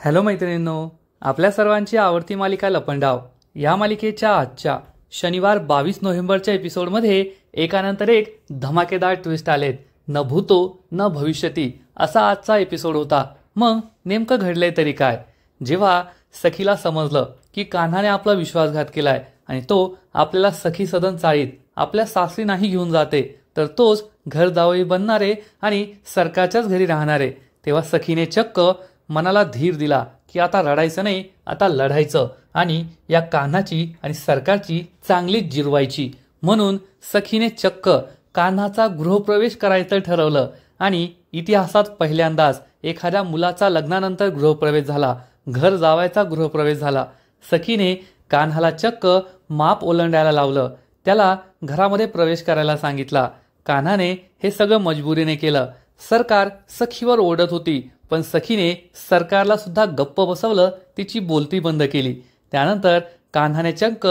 Hello मैत्रिणींनो, आपल्या सर्वांची आवडती मालिका लपंडाव या मालिकेच्या आजच्या शनिवार 22 नोव्हेंबरच्या एपिसोडमध्ये एकानंतर एक धमाकेदार ट्विस्ट आलेत। न भूतो न भविष्यती असा आजचा एपिसोड होता। मग नेमकं घडलंय तरी काय? जेव्हा सखीला समजलं की कान्हाने आपला विश्वासघात केलाय आणि तो आपल्याला सखी सदन चाळीत आपल्या सासरी नाही घेऊन जाते, तर तोच घर जावई बनणारे आणि सरकारच्याच घरी राहणारे, तेव्हा सखीने चक्क मनाला धीर दिला की आता रडायचं नाही, आता लढायचं आणि या कान्हाची आणि सरकारची चांगलीच जिरवायची। म्हणून सखीने चक्क कान्हाचा गृहप्रवेश करायचं ठरवलं आणि इतिहासात पहिल्यांदाच एखाद्या मुलाचा लग्नानंतर गृहप्रवेश झाला, घर जावायचा गृहप्रवेश झाला। सखीने कान्हाला चक्क माप ओलांडायला लावलं, त्याला घरामध्ये प्रवेश करायला सांगितला। कान्हाने हे सगळं मजबुरीने केलं। सरकार सखीवर ओरडत होती, पण सखीने सरकारला सुद्धा गप्प बसवलं, तिची बोलती बंद केली। त्यानंतर कान्हाने चक्क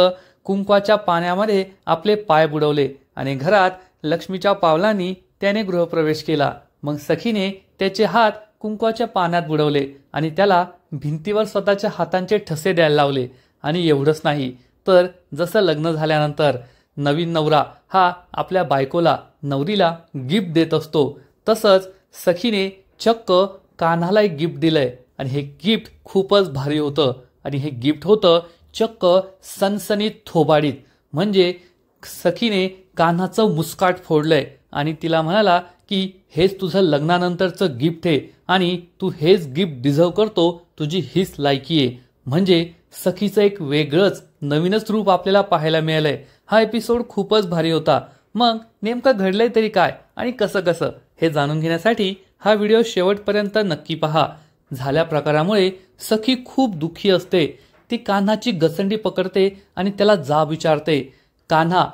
कुंकवाच्या पाण्यामध्ये आपले पाय बुडवले आणि घरात लक्ष्मीच्या पावलांनी त्याने गृहप्रवेश केला। मग सखीने त्याचे हात कुंकवाच्या पाण्यात बुडवले आणि त्याला भिंतीवर स्वतःच्या हातांचे ठसे द्यायला लावले। आणि एवढंच नाही तर जसं लग्न झाल्यानंतर नवीन नवरा हा आपल्या बायकोला नवरीला गिफ्ट देत असतो, तसंच सखीने चक्क कान्हाला एक गिफ्ट दिलंय आणि हे गिफ्ट खूपच भारी होतं आणि हे गिफ्ट होतं चक्क सनसनीत थोबाडीत। म्हणजे सखीने कान्हाचं मुस्काट फोडलंय आणि तिला म्हणाला की हेच तुझं लग्नानंतरचं गिफ्ट आहे आणि तू हेच गिफ्ट डिझर्व करतो, तुझी हीच लायकी आहे। म्हणजे सखीचं एक वेगळंच नवीनच रूप आपल्याला पाहायला मिळालंय। हा एपिसोड खूपच भारी होता। मग नेमकं घडलंय तरी काय आणि कसं कसं हे जाणून घेण्यासाठी हा व्हिडिओ शेवटपर्यंत नक्की पहा। झाल्या प्रकारामुळे सखी खूप दुःखी असते। ती कान्हाची गचंडी पकडते आणि त्याला जाब विचारते, कान्हा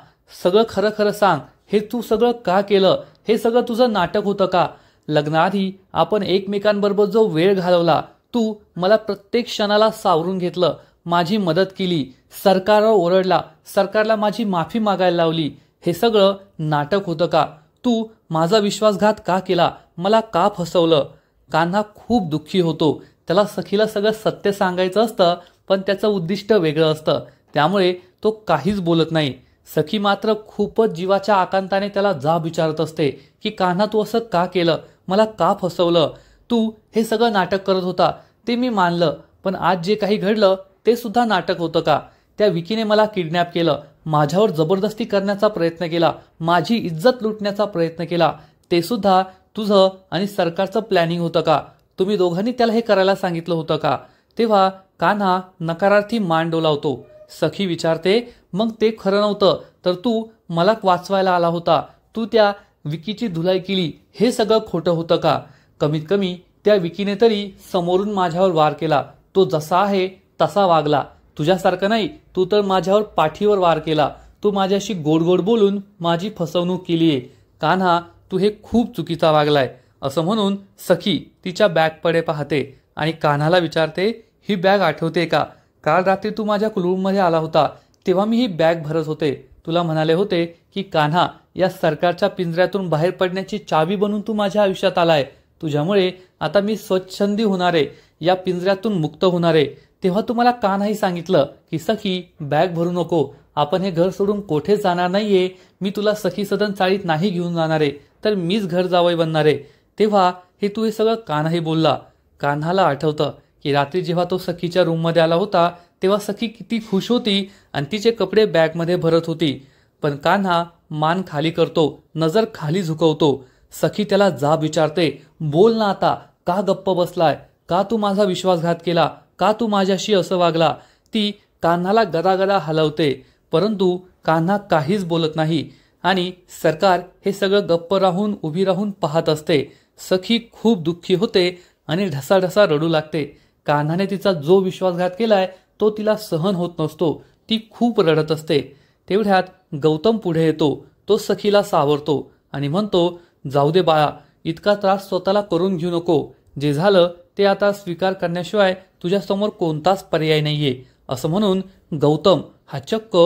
सगळं खरं खरं सांग, हे तू सगळं का केलं? हे सगळं तुझं नाटक होतं का? लग्नाआधी आपण एकमेकांबरोबर जो वेळ घालवला, तू मला प्रत्येक क्षणाला सावरून घेतलं, माझी मदत केली, सरकारवर ओरडला, सरकारला माझी माफी मागायला लावली, हे सगळं नाटक होतं का? तू माझा विश्वासघात का केला? मला का फसवलं? कान्हा खूप दुःखी होतो। त्याला सखीला सगळं सत्य सांगायचं असतं, पण त्याचं उद्दिष्ट वेगळं असतं, त्यामुळे तो काहीच बोलत नाही। सखी मात्र खूपच जीवाच्या आकांताने त्याला जाब विचारत असते की कान्हा तू असं का केलं? मला का फसवलं? तू हे सगळं नाटक करत होता ते मी मानलं, पण आज जे काही घडलं ते सुद्धा नाटक होतं का? त्या विकीने मला किडनॅप केलं, माझ्यावर जबरदस्ती करण्याचा प्रयत्न केला, माझी इज्जत लुटण्याचा प्रयत्न केला, ते सुद्धा तुझं आणि सरकारचं प्लॅनिंग होतं का? तुम्ही दोघांनी त्याला हे करायला सांगितलं होतं का? तेव्हा कान्हा नकारार्थी मान डोलावतो। सखी विचारते, मग ते खरं नव्हतं तर तू मला वाचवायला आला होता, तू त्या विकीची धुलाई केली, हे सगळं खोटं होतं का? कमीत कमी त्या विकीने तरी समोरून माझ्यावर वार केला, तो जसा आहे तसा वागला, तुझ्यासारखं नाही, तू तर माझ्यावर पाठीवर वार केला, तू माझ्याशी गोड गोड बोलून माझी फसवणूक केलीये। कान्हा तू हे खूप चुकीचा वागलाय, असं म्हणून सखी तिच्या बॅगकडे पाहते आणि कान्हाला विचारते, ही बॅग आठवते का? काल रात्री तू माझ्या रूममध्ये आला होता, तेव्हा मी ही बॅग भरत होते, तुला म्हणाले होते की कान्हा या सरकारच्या पिंजऱ्यातून बाहेर पडण्याची चावी बनून तू माझ्या आयुष्यात आलाय, तुझ्यामुळे आता मी स्वच्छंदी होणारे, या पिंजऱ्यातून मुक्त होणारे। तेव्हा तुम्हाला का नाही सांगितलं की सखी बॅग भरू नको, आपण हे घर सोडून कोठे जाणार नाहीये, मी तुला सखी सदन चाळीत नाही घेऊन जाणारे, तर मीच घर जावई बनणारे। तेव्हा तू हे सगळं का नाही बोलला? कान्हाला आठवतं की रात्री जेव्हा तो सखीच्या रूममध्ये आला होता तेव्हा सखी किती खुश होती आणि तिचे कपडे बॅगमध्ये भरत होती, पण कान्हा मान खाली करतो, नजर खाली झुकवतो। सखी त्याला जाब विचारते, बोल ना आता, का गप्प बसलाय? का तू माझा विश्वासघात केला? का तू माझ्याशी असं वागला? ती कान्हाला गदागदा हलवते, परंतु कान्हा काहीच बोलत नाही आणि सरकार हे सगळं गप्प राहून उभी राहून पाहत असते। सखी खूप दुःखी होते आणि ढसाढसा रडू लागते। कान्हाने तिचा जो विश्वासघात केलाय तो तिला सहन होत नसतो, ती खूप रडत असते। तेवढ्यात गौतम पुढे येतो, तो सखीला सावरतो आणि म्हणतो, जाऊ दे बाळा, इतका त्रास स्वतःला करून घेऊ नको, जे झालं ते आता स्वीकार करण्याशिवाय तुझ्यासमोर कोणताच पर्याय नाहीये। असं म्हणून गौतम हा चक्क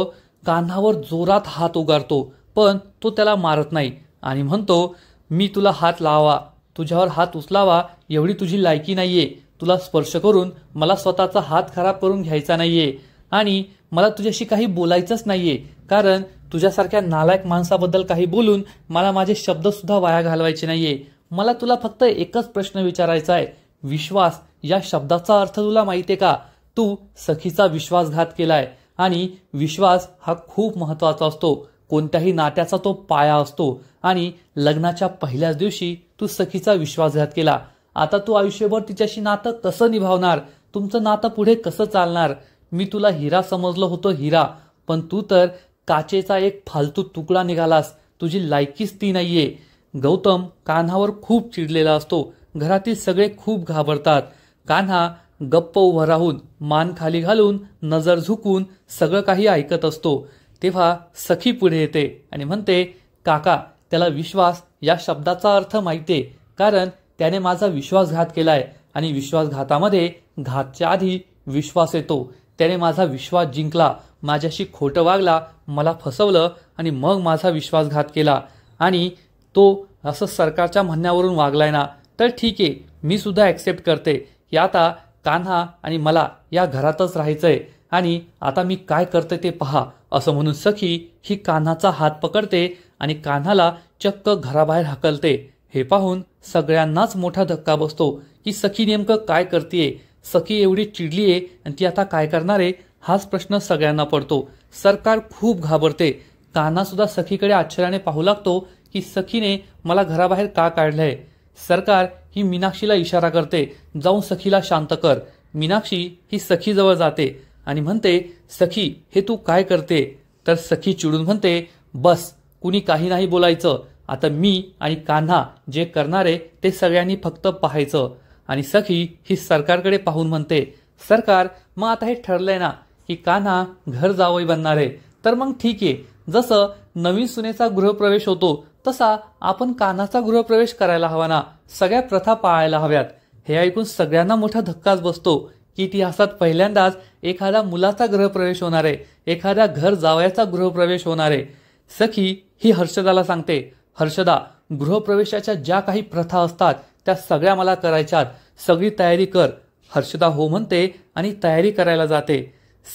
कान्हावर जोरात हात उगारतो, पण तो त्याला मारत नाही आणि म्हणतो, मी तुला हात लावा, तुझ्यावर हात उचलावा एवढी तुझी लायकी नाहीये, तुला स्पर्श करून मला स्वतःचा हात खराब करून घ्यायचा नाहीये आणि मला तुझ्याशी काही बोलायचंच नाहीये, कारण तुझ्यासारख्या नालायक माणसाबद्दल काही बोलून मला माझे शब्द सुद्धा वाया घालवायचे नाहीये. मला तुला फक्त एकच प्रश्न विचारायचा आहे. विश्वास या शब्दाचा अर्थ तुला माहितीये का? तू सखीचा विश्वासघात केलाय आणि विश्वास हा खूप महत्वाचा असतो. कोणत्याही नात्याचा तो पाया असतो आणि लग्नाच्या पहिल्याच दिवशी तू सखीचा विश्वासघात केला. आता तू आयुष्यभर तिच्याशी नातं कसं निभावणार? तुमचं नातं पुढे कसं चालणार? मी तुला हिरा समजलं होतं, हिरा, पण तू तर काचेचा एक फालतू तुकडा निघालास. तुझी लायकीच ती नाहीये. गौतम कान्हावर खूप चिडलेला असतो. घरातील सगळे खूप घाबरतात. कान्हा गप्प उभं राहून मान खाली घालून नजर झुकून सगळं काही ऐकत असतो. तेव्हा सखी पुढे येते आणि म्हणते, काका, त्याला विश्वास या शब्दाचा अर्थ माहितीये, कारण त्याने माझा विश्वासघात केलाय आणि विश्वासघातामध्ये घातच्या आधी विश्वास येतो. त्याने माझा विश्वास जिंकला, माझ्याशी खोटं वागला, मला फसवलं आणि मग माझा विश्वासघात केला आणि तो असं सरकारच्या म्हणण्यावरून वागलाय ना, तर ठीक आहे, मी सुद्धा ऍक्सेप्ट करते की आता कान्हा आणि मला या घरातच राहायचंय आणि आता मी काय करते ते पहा, असं म्हणून सखी ही कान्हाचा हात पकडते आणि कान्हाला चक्क घराबाहेर हाकलते. हे पाहून सगळ्यांनाच मोठा धक्का बसतो की सखी नेमकं काय करतेय. सखी एवढी चिडलीये आणि ती आता काय करणार आहे, हाच प्रश्न सगळ्यांना पडतो. सरकार खूप घाबरते. कान्हा सुद्धा सखीकडे आश्चर्याने पाहू लागतो की सखीने मला घराबाहेर का काढलंय. सरकार ही मीनाक्षीला इशारा करते, जाऊन सखीला शांत कर. मीनाक्षी ही सखीजवळ जाते आणि म्हणते, सखी, हे तू काय करते? तर सखी चिडून म्हणते, बस, कुणी काही नाही बोलायचं. आता मी आणि कान्हा जे करणारे ते सगळ्यांनी फक्त पाहायचं. आणि सखी ही सरकारकडे पाहून म्हणते, सरकार, मग आता हे ठरलंय ना की कान्हा घर जावई बनणार आहे, तर मग ठीक आहे. जसं नवीन सुनेचा गृहप्रवेश होतो तसा आपण कान्हाचा गृहप्रवेश करायला हवा ना, सगळ्या प्रथा पाळायला हव्यात. हे ऐकून सगळ्यांना मोठा धक्काच बसतो की इतिहासात पहिल्यांदाच एखाद्या मुलाचा गृहप्रवेश होणार आहे, एखाद्या घर जावयाचा गृहप्रवेश होणार आहे. सखी ही हर्षदाला सांगते, हर्षदा, गृहप्रवेशाच्या ज्या काही प्रथा असतात त्या सगळ्या मला करायच्यात, सगळी तयारी कर. हर्षदा हो म्हणते आणि तयारी करायला जाते.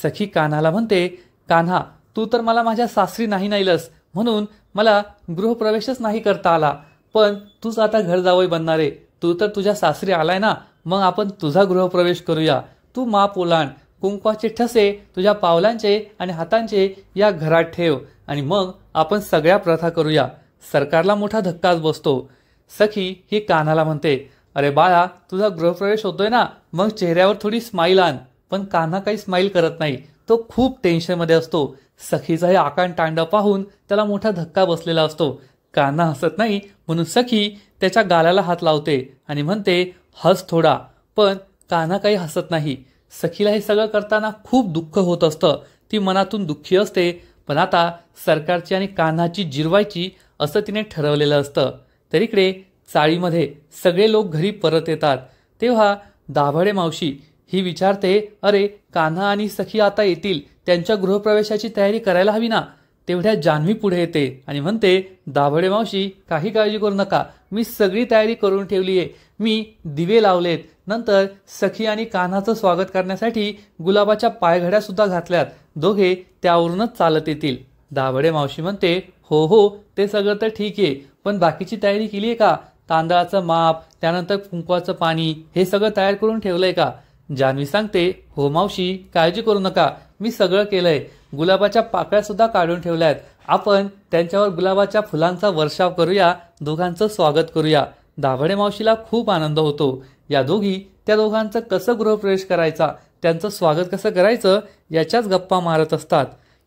सखी कान्हाला म्हणते, कान्हा, तू तर मला माझ्या सासरी नाही नाहीलस म्हणून मला गृहप्रवेशच नाही करता आला, पण तूच आता घर जावई बनणार आहे. तू तर तुझ्या सासरी आलाय ना, मग आपण तुझा गृहप्रवेश करूया. तू माप ओलांड, कुंकवाचे ठसे तुझ्या पावलांचे आणि हातांचे या घरात ठेव आणि मग आपण सगळ्या प्रथा करूया. सरकारला मोठा धक्काच बसतो. सखी ही कान्हाला म्हणते, अरे बाळा, तुझा गृहप्रवेश होतोय ना, मग चेहऱ्यावर थोडी स्माईल आण. पण कान्हा काही स्माईल करत नाही, तो खूप टेन्शनमध्ये असतो. सखीचा हे आकांड तांडव पाहून त्याला मोठा धक्का बसलेला असतो. कान्हा हसत नाही म्हणून सखी त्याच्या गालाला हात लावते आणि म्हणते, हस थोडा. पण कान्हा काही हसत नाही. सखीला हे सगळं करताना खूप दुःख होत असतं. ती मनातून दुःखी असते, पण आता सरकारची आणि कान्हाची जिरवायची असं तिने ठरवलेलं असतं. तर इकडे चाळीमध्ये सगळे लोक घरी परत येतात. तेव्हा दाभाडे मावशी ही विचारते, अरे कान्हा आणि सखी आता येतील, त्यांच्या गृहप्रवेशाची तयारी करायला हवी ना. तेवढ्या जान्हवी पुढे येते आणि म्हणते, दाभाडे मावशी, काही काळजी करू नका, मी सगळी तयारी करून ठेवलीये. मी दिवे लावलेत, नंतर सखी आणि कान्हाचं स्वागत करण्यासाठी गुलाबाच्या पायघड्या सुद्धा घातल्यात. दोघे त्यावरूनच चालत येतील. दाभाडे मावशी म्हणते, हो हो, ते सगळं तर ठीक आहे, पण बाकीची तयारी केली आहे का? तांदळाचं माप, त्यानंतर कुंकवाचं पाणी, हे सगळं तयार करून ठेवलंय का? जान्हवी सांगते, हो मावशी, काळजी करू नका, मी सगळं केलंय. गुलाबाच्या पाकळ्या सुद्धा काढून ठेवल्यात. आपण त्यांच्यावर गुलाबाच्या फुलांचा वर्षाव करूया, दोघांचं स्वागत करूया. दाभाडे मावशीला खूप आनंद होतो. या दोघी त्या दोघांचं कसं गृहप्रवेश करायचा, त्यांचं स्वागत कसं करायचं याच्याच गप्पा मारत असतात.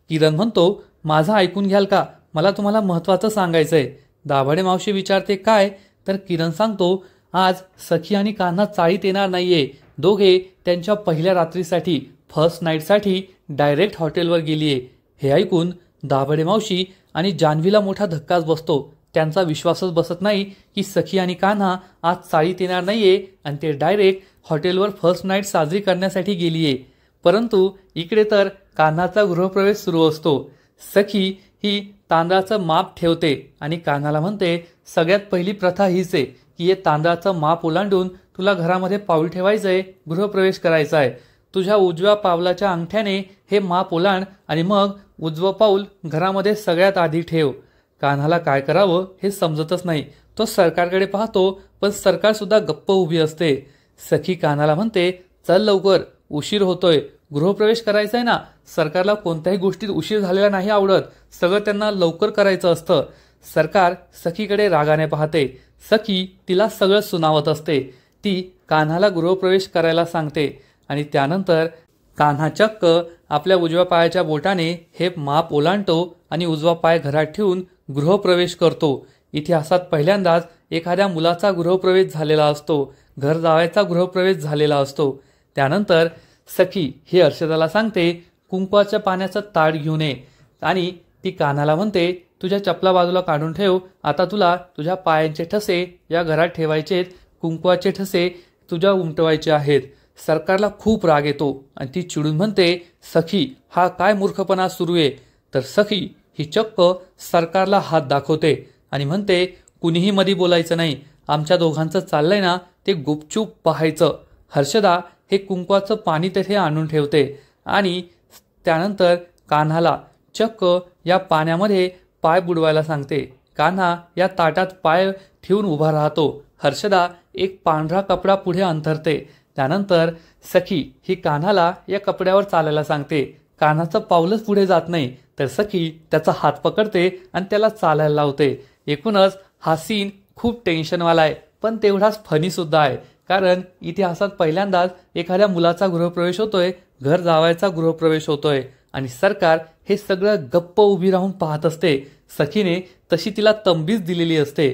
किरण म्हणतो, माझं ऐकून घ्याल का? मला तुम्हाला महत्वाचं सांगायचंय. दाभाडे मावशी विचारते, काय? तर किरण सांगतो, आज सखी आणि कान्हा चाळीत येणार नाहीये. दोघे त्यांच्या पहिल्या रात्रीसाठी, फर्स्ट नाईटसाठी डायरेक्ट हॉटेलवर गेलीये. हे ऐकून दाभाडे मावशी आणि जान्हवीला मोठा धक्काच बसतो. त्यांचा विश्वासच बसत नाही की सखी आणि कान्हा आज चाळीत येणार नाहीये आणि ते डायरेक्ट हॉटेलवर फर्स्ट नाईट साजरी करण्यासाठी गेलीये. परंतु इकडे तर कान्हाचा गृहप्रवेश सुरू असतो. सखी ही तांदळाचं माप ठेवते आणि कान्हाला म्हणते, सगळ्यात पहिली प्रथा हीच आहे की हे तांदळाचं माप ओलांडून तुला घरामध्ये पाऊल ठेवायचंय, गृहप्रवेश करायचा आहे. तुझ्या उजव्या पावलाच्या अंगठ्याने हे माप ओलांड आणि मग उजवं पाऊल घरामध्ये सगळ्यात आधी ठेव. कान्हाला काय करावं हे समजतच नाही. तो सरकारकडे पाहतो, पण सरकार सुद्धा गप्प उभी असते. सखी कान्हाला म्हणते, चल लवकर, उशीर होतोय, गृहप्रवेश करायचा आहे ना. सरकारला कोणत्याही गोष्टीत उशीर झालेला नाही आवडत, सगळं त्यांना लवकर करायचं असतं. सरकार सखीकडे रागाने पाहते. सखी तिला सगळं सुनावत असते. ती कान्हाला गृहप्रवेश करायला सांगते आणि त्यानंतर कान्हा चक्क आपल्या उजव्या पायाच्या बोटाने हे माप ओलांडतो आणि उजवा पाय घरात ठेवून गृहप्रवेश करतो. इतिहासात पहिल्यांदाच एखाद्या मुलाचा गृहप्रवेश झालेला असतो, घर जावायचा गृहप्रवेश झालेला असतो. त्यानंतर सखी ही हर्षदाला सांगते, कुंकवाच्या पाण्याचं ताट घेऊन ये आणि ती कान्हाला म्हणते, तुझ्या चपला बाजूला काढून ठेव. आता तुला तुझ्या पायांचे ठसे या घरात ठेवायचेत, कुंकवाचे ठसे तुझ्या उमटवायचे आहेत. सरकारला खूप राग येतो आणि ती चिडून म्हणते, सखी हा काय मूर्खपणा सुरू आहे. तर सखी ही चक्क सरकारला हात दाखवते आणि म्हणते, कुणीही मधी बोलायचं नाही, आमच्या दोघांचं चाललंय ना ते गुपचूप पाहायचं. हर्षदा हे कुंकवाचं पाणी तेथे आणून ठेवते आणि त्यानंतर कान्हाला चक्क या पाण्यामध्ये पाय बुडवायला सांगते. कान्हा या ताटात पाय ठेवून उभा राहतो. हर्षदा एक पांढरा कपडा पुढे अंथरते. त्यानंतर सखी ही कान्हाला या कपड्यावर चालायला सांगते. कान्हाचं पाऊलच पुढे जात नाही, तर सखी त्याचा हात पकडते आणि त्याला चालायला लावते. एकूणच हा सीन खूप टेन्शनवाला आहे, पण तेवढाच फनी सुद्धा आहे. कारण इतिहासात पहिल्यांदाच एखाद्या मुलाचा गृहप्रवेश होतोय, घर जावायचा गृहप्रवेश होतोय आणि सरकार हे सगळं गप्प उभी राहून पाहत असते. सखीने तशी तिला तंबीच दिलेली असते.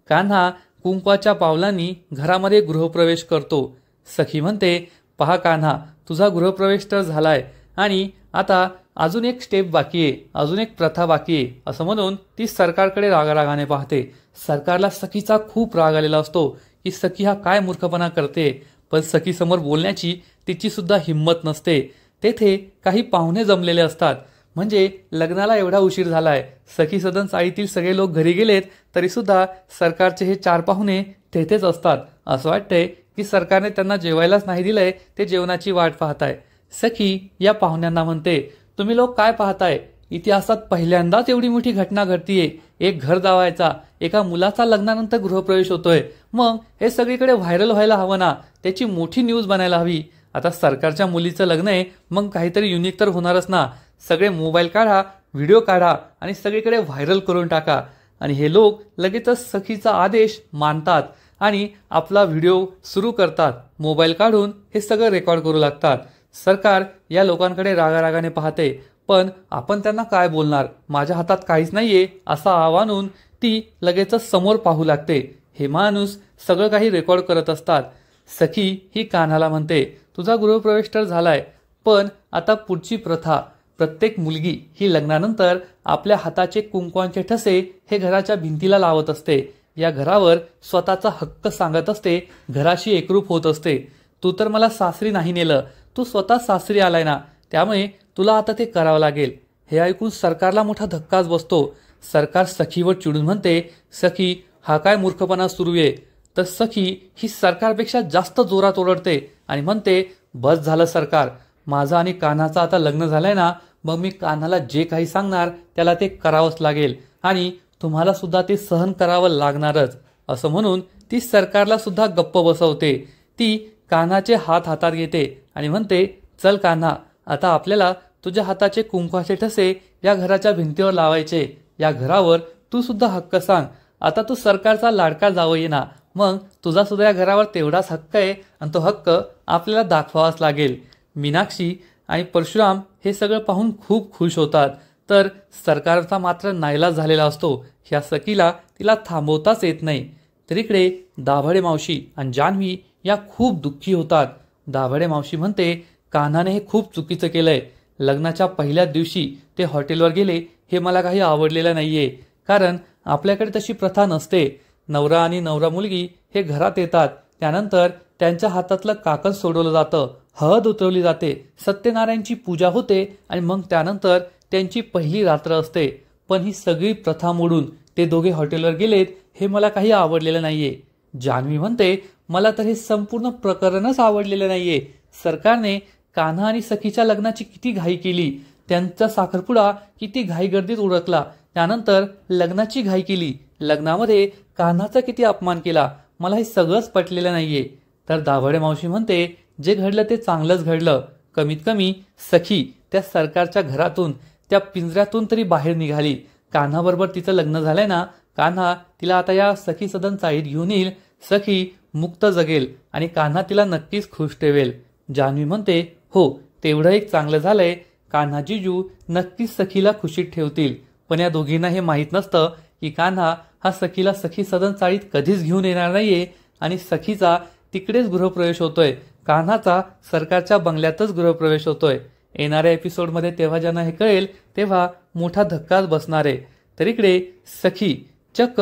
कान्हा कुंकवाच्या पावलांनी घरामध्ये गृहप्रवेश करतो. सखी म्हणते, पहा कान्हा, तुझा गृहप्रवेश तर झालाय आणि आता अजून एक स्टेप बाकी आहे, अजून एक प्रथा बाकी आहे, असं म्हणून ती सरकारकडे रागारागाने पाहते. सरकारला सखीचा खूप राग आलेला असतो की सखी हा काय मूर्खपणा करते, पण सखी समोर बोलण्याची तिची सुद्धा हिंमत नसते. तेथे काही पाहुणे जमलेले असतात. म्हणजे लग्नाला एवढा उशीर झालाय, सखी सदन चाळीतील सगळे लोक घरी गेलेत, तरी सुद्धा सरकारचे हे 4 पाहुणे तेथेच असतात. असं वाटतंय की सरकारने त्यांना जेवायलाच नाही दिलंय, ते जेवणाची वाट पाहताय. सखी या पाहुण्यांना म्हणते, तुम्ही लोक काय पाहताय, इतिहासात पहिल्यांदाच एवढी मोठी घटना घडतीये. एक घर जावायचा, एका मुलाचा लग्नानंतर गृहप्रवेश होतोय. मग हे सगळीकडे व्हायरल व्हायला हवं ना, त्याची मोठी न्यूज बनायला हवी. आता सरकारच्या मुलीचं लग्न आहे, मग काहीतरी युनिक तर होणारच ना. सगळे मोबाईल काढा, व्हिडिओ काढा आणि सगळीकडे व्हायरल करून टाका. आणि हे लोक लगेचच सखीचा आदेश मानतात आणि आपला व्हिडिओ सुरू करतात. मोबाईल काढून हे सगळं रेकॉर्ड करू लागतात. सरकार या लोकांकडे रागारागाने पाहते, पण आपण त्यांना काय बोलणार, माझ्या हातात काहीच नाहीये असं आवाहन ती लगेचच समोर पाहू लागते. हे माणूस सगळं काही रेकॉर्ड करत असतात. सखी ही कान्हाला म्हणते, तुझा गृहप्रवेश तर झालाय, पण आता पुढची प्रथा, प्रत्येक मुलगी ही लग्नानंतर आपल्या हाताचे कुंकवांचे ठसे हे घराच्या भिंतीला लावत असते. या घरावर स्वतःचा हक्क सांगत असते, घराशी एकरूप होत असते. तू तर मला सासरी नाही नेलं, तू स्वतः सासरी आलाय ना, त्यामुळे तुला आता ते करावं लागेल. हे ऐकून सरकारला मोठा धक्काच बसतो. सरकार सखीवर चिडून म्हणते, सखी हा काय मूर्खपणा सुरू आहे. तर सखी ही सरकारपेक्षा जास्त जोरात ओरडते आणि म्हणते, बस झालं सरकार, माझं आणि कान्हाचं आता लग्न झालंय ना, मग मी कान्हाला जे काही सांगणार त्याला ते करावंच लागेल आणि तुम्हाला सुद्धा ते सहन करावं लागणारच. असं म्हणून ती सरकारला सुद्धा गप्प बसवते. ती कान्हाचे हात हातात घेते आणि म्हणते, चल कान्हा, आता आपल्याला तुझ्या हाताचे कुंकवाचे ठसे या घराच्या भिंतीवर लावायचे. या घरावर तू सुद्धा हक्क सांग. आता तू सरकारचा लाडका जावई ना, मग तुझा सुद्धा या घरावर तेवढाच हक्क आहे आणि तो हक्क आपल्याला दाखवावाच लागेल. मीनाक्षी आणि परशुराम हे सगळं पाहून खूप खुश होतात. तर सरकारचा मात्र नाईलाज झालेला असतो. ह्या सखीला तिला थांबवताच येत नाही. तर इकडे दाभाडे मावशी आणि जान्हवी या खूप दुःखी होतात. दाभाडे मावशी म्हणते, कान्हाने हे खूप चुकीचं केलंय. लग्नाच्या पहिल्याच दिवशी ते हॉटेलवर गेले, हे मला काही आवडलेलं नाहीये. कारण आपल्याकडे तशी प्रथा नसते. नवरा आणि नवरा मुलगी हे घरात येतात, त्यानंतर त्यांच्या हातातलं काकण सोडवलं जातं, हळद उतरवली जाते, सत्यनारायणची पूजा होते आणि मग त्यानंतर त्यांची पहिली रात्र असते. पण ही सगळी प्रथा मोडून ते दोघे हॉटेलवर गेलेत, हे मला काही आवडलेलं नाहीये. जान्हवी म्हणते, मला तर हे संपूर्ण प्रकरणच आवडलेलं नाहीये. सरकारने कान्हा आणि सखीच्या लग्नाची किती घाई केली, त्यांचा साखरपुडा किती घाईगर्दीत उरकला, त्यानंतर लग्नाची घाई केली, लग्नामध्ये कान्हाचा किती अपमान केला. मला हे सगळंच पटलेलं नाहीये. तर दाभाडे मावशी म्हणते, जे घडलं ते चांगलंच घडलं. कमीत कमी सखी त्या सरकारच्या घरातून, त्या पिंजऱ्यातून तरी बाहेर निघाली. कान्हाबरोबर तिचं लग्न झालंय ना, कान्हा तिला आता या सखी सदन चाळीत घेऊन येईल. सखी मुक्त जगेल आणि कान्हा तिला नक्कीच खुश ठेवेल. जान्हवी म्हणते, हो तेवढं एक चांगलं झालंय. कान्हा जिजू नक्कीच सखीला खुशीत ठेवतील. पण या दोघींना हे माहीत नसतं की कान्हा हा सखीला सखी सदन चाळीत कधीच घेऊन येणार नाहीये आणि सखीचा तिकडेच गृहप्रवेश होतोय. कान्हाचा सरकारच्या बंगल्यातच गृहप्रवेश होतोय. येणाऱ्या एपिसोडमध्ये तेव्हा ज्यांना हे कळेल तेव्हा मोठा धक्काच बसणार आहे. तर इकडे सखी चक्क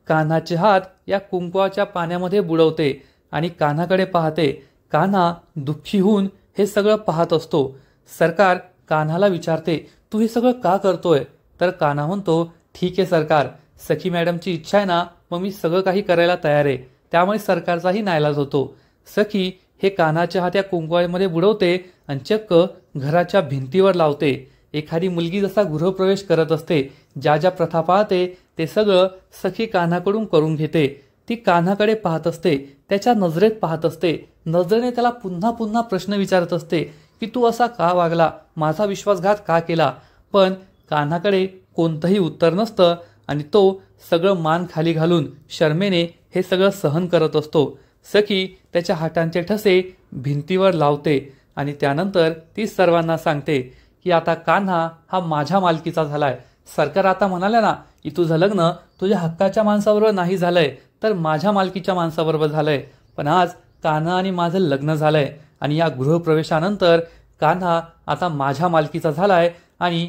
कान्हाचे हात या कुंकवाच्या पाण्यामध्ये बुडवते आणि कान्हाकडे पाहते. कान्हा दुःखी होऊन हे सगळं पाहत असतो. सरकार कान्हाला विचारते, तू हे सगळं का करतोय? तर कान्हा म्हणतो, ठीक आहे सरकार, सखी मॅडमची इच्छा आहे ना, मग मी सगळं काही करायला तयार आहे. त्यामुळे सरकारचाही नाईलाज होतो. सखी हे कान्हाच्या हात या कुंकवामध्ये बुडवते आणि चक्क घराच्या भिंतीवर लावते. एखादी मुलगी जसा गृहप्रवेश करत असते, ज्या ज्या प्रथा पाळते ते सगळं सखी कान्हाकडून करून घेते. ती कान्हाकडे पाहत असते, त्याच्या नजरेत पाहत असते, नजरेने त्याला पुन्हा पुन्हा प्रश्न विचारत असते की तू असा का वागला, माझा विश्वासघात का केला. पण कान्हाकडे कोणतंही उत्तर नसतं आणि तो सगळं मान खाली घालून शर्मेने हे सगळं सहन करत असतो. सखी त्याच्या हातांचे ठसे भिंतीवर लावते आणि त्यानंतर ती सर्वांना सांगते की आता कान्हा हा माझ्या मालकीचा झालाय. सरकार आता म्हणाले ना की तुझं लग्न तुझ्या हक्काच्या माणसाबरोबर नाही झालंय तर माझ्या मालकीच्या माणसाबरोबर झालंय. पण आज कान्हा आणि माझं लग्न झालंय आणि या गृहप्रवेशानंतर कान्हा आता माझ्या मालकीचा झालाय आणि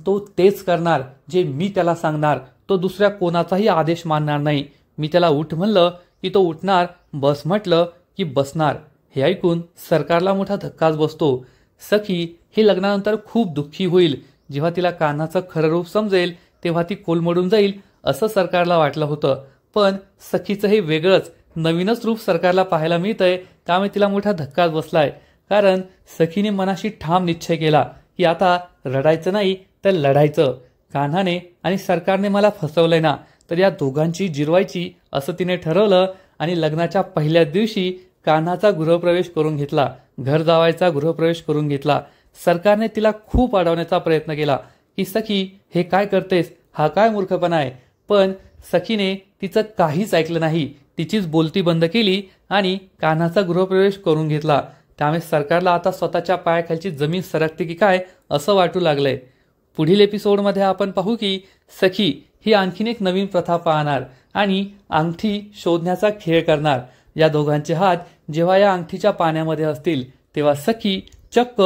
तो तेच करणार जे मी त्याला सांगणार. तो दुसऱ्या कोणाचाही आदेश मानणार नाही. मी त्याला उठ म्हणलं की तो उठणार, बस म्हटलं की बसणार. हे ऐकून सरकारला मोठा धक्काच बसतो. सखी ही लग्नानंतर खूप दुःखी होईल. जेव्हा तिला कान्हाचं खरं रूप समजेल तेव्हा ती कोलमडून जाईल असं सरकारला वाटलं होतं. पण सखीचं हे वेगळंच नवीनच रूप सरकारला पाहायला मिळतंय. त्यामुळे तिला मोठा धक्काच बसलाय. कारण सखीने मनाशी ठाम निश्चय केला की आता रडायचं नाही तर लढायचं. कान्हाने आणि सरकारने मला फसवलंय ना, तर या दोघांची जिरवायची असं तिने ठरवलं आणि लग्नाच्या पहिल्याच दिवशी कान्हाचा गृहप्रवेश करून घेतला. घर जावायचा गृहप्रवेश करून घेतला. सरकारने तिला खूप अडवण्याचा प्रयत्न केला की सखी हे काय करतेस, हा काय मूर्खपणा आहे. पण सखीने तिचं काहीच ऐकलं नाही. तिचीच बोलती बंद केली आणि कान्हाचा गृहप्रवेश करून घेतला. त्यामुळे सरकारला आता स्वतःच्या पायाखालची जमीन सरकते की काय असं वाटू लागलंय. पुढील एपिसोडमध्ये आपण पाहू की सखी ही आणखीन एक नवीन प्रथा पाहणार आणि अंगठी शोधण्याचा खेळ करणार. या दोघांचे हात जेव्हा या अंगठीच्या पाण्यामध्ये असतील तेव्हा सखी चक्क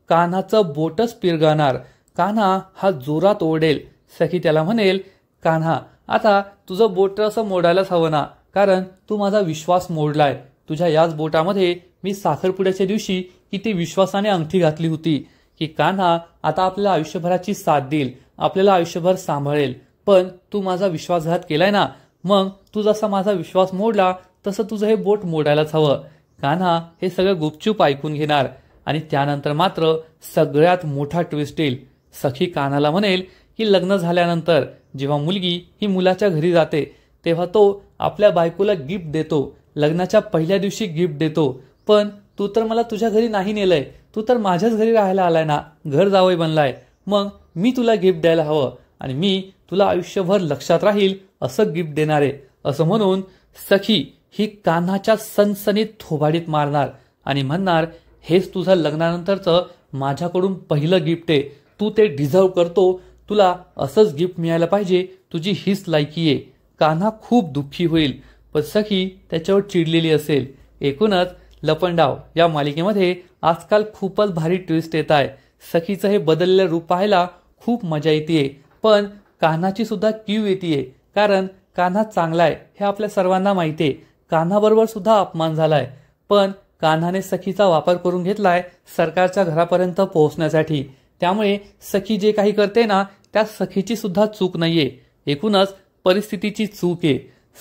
कान्हाचं बोटच पिरगाणार. कान्हा हा जोरात ओरडेल. सखी त्याला म्हणेल, कान्हा आता तुझं बोट असं मोडायलाच हवं ना, कारण तू माझा विश्वास मोडलाय. तुझ्या याच बोटामध्ये मी साखरपुड्याच्या दिवशी किती विश्वासाने अंगठी घातली होती की कान्हा आता आपल्याला आयुष्यभराची साथ देईल, आपल्याला आयुष्यभर सांभाळेल. पण तू माझा विश्वासघात केलाय ना, मग तू जसा माझा विश्वास मोडला तसं तुझं हे बोट मोडायलाच हवं. कान्हा हे सगळं गुपचूप ऐकून घेणार आणि त्यानंतर मात्र सगळ्यात मोठा ट्विस्ट येईल. सखी कान्हाला म्हणेल की लग्न झाल्यानंतर जेव्हा मुलगी ही मुलाच्या घरी जाते तेव्हा तो आपल्या बायकोला गिफ्ट देतो. लग्नाच्या पहिल्या दिवशी गिफ्ट देतो. पण तू तर मला तुझ्या घरी नाही नेलंय, तू तर माझ्याच घरी राहायला आलाय ना, घर जावई बनलाय, मग मी तुला गिफ्ट द्यायला हवं आणि मी तुला आयुष्यभर लक्षात राहील असं गिफ्ट देणार आहे. असं म्हणून सखी ही कान्हाच्या सनसनीत थोबाडीत मारणार आणि म्हणणार, हेच तुझं लग्नानंतरचं माझ्याकडून पहिलं गिफ्ट आहे, तू ते डिझर्व करतो, तुला असंच गिफ्ट मिळायला पाहिजे, तुझी हीच लायकी आहे. कान्हा खूप दुःखी होईल पण सखी त्याच्यावर चिडलेली असेल. एकूणच लपंडाव या मालिकेमध्ये आजकाल खूपच भारी ट्विस्ट येत आहे. सखीचं हे बदललेलं रूप पाहायला खूप मजा येते. पण कान्हाची सुद्धा कीव येते, कारण कान्हा चांगला आहे हे आपल्या सर्वांना माहिती आहे. कान्हाबरोबर सुद्धा अपमान झालाय, पण कान्हाने सखीचा वापर करून घेतलाय सरकारच्या घरापर्यंत पोहोचण्यासाठी. त्यामुळे सखी जे काही करते ना त्यात सखीची सुद्धा चूक नाहीये, एकूणच परिस्थितीची चूक आहे.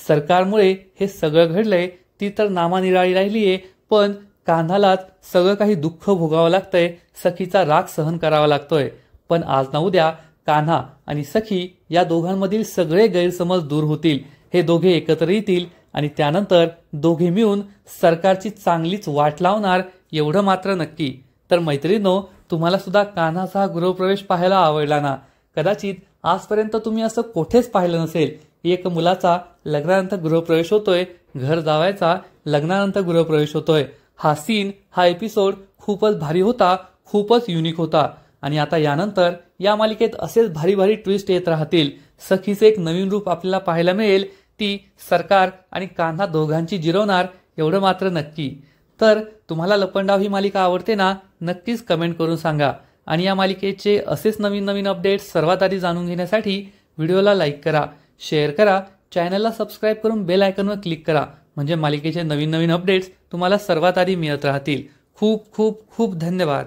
सरकारमुळे हे सगळं घडलंय ती तर नामानिराळी राहिलीये, पण कान्हालाच सगळं काही दुःख भोगावं लागतंय, सखीचा राग सहन करावा लागतोय. पण आज ना उद्या कान्हा आणि सखी या दोघांमधील सगळे गैरसमज दूर होतील. हे दोघे एकत्र येतील आणि त्यानंतर दोघे मिळून सरकारची चांगलीच वाट लावणार, एवढं मात्र नक्की. तर मैत्रिणींनो, तुम्हाला सुद्धा कान्हाचा गृहप्रवेश पाहायला आवडला ना? कदाचित आजपर्यंत तुम्ही असं कुठेच पाहिलं नसेल. एक मुलाचा लग्नानंतर गृहप्रवेश होतोय, घर जावायचा लग्नानंतर गृहप्रवेश होतोय. हा सीन, हा एपिसोड खूपच भारी होता, खूपच युनिक होता. आणि आता यानंतर या मालिकेत असेच भारी भारी ट्विस्ट येत राहतील. सखीचे एक नवीन रूप आपल्याला पाहायला मिळेल. ती सरकार आणि कान्हा दोघांची जिरवणार, एवढं मात्र नक्की. तर तुम्हाला लपंडाव ही मालिका आवडते ना? नक्कीच कमेंट करून सांगा. आणि या मालिकेचे असेच नवीन नवीन अपडेट्स सर्वात आधी जाणून घेण्यासाठी व्हिडिओला लाईक करा, शेअर करा, चॅनलला सबस्क्राईब करून बेल आयकॉनवर क्लिक करा. म्हणजे मालिकेचे नवीन नवीन अपडेट्स तुम्हाला सर्वात आधी मिळत राहतील. खूप खूप खूप धन्यवाद.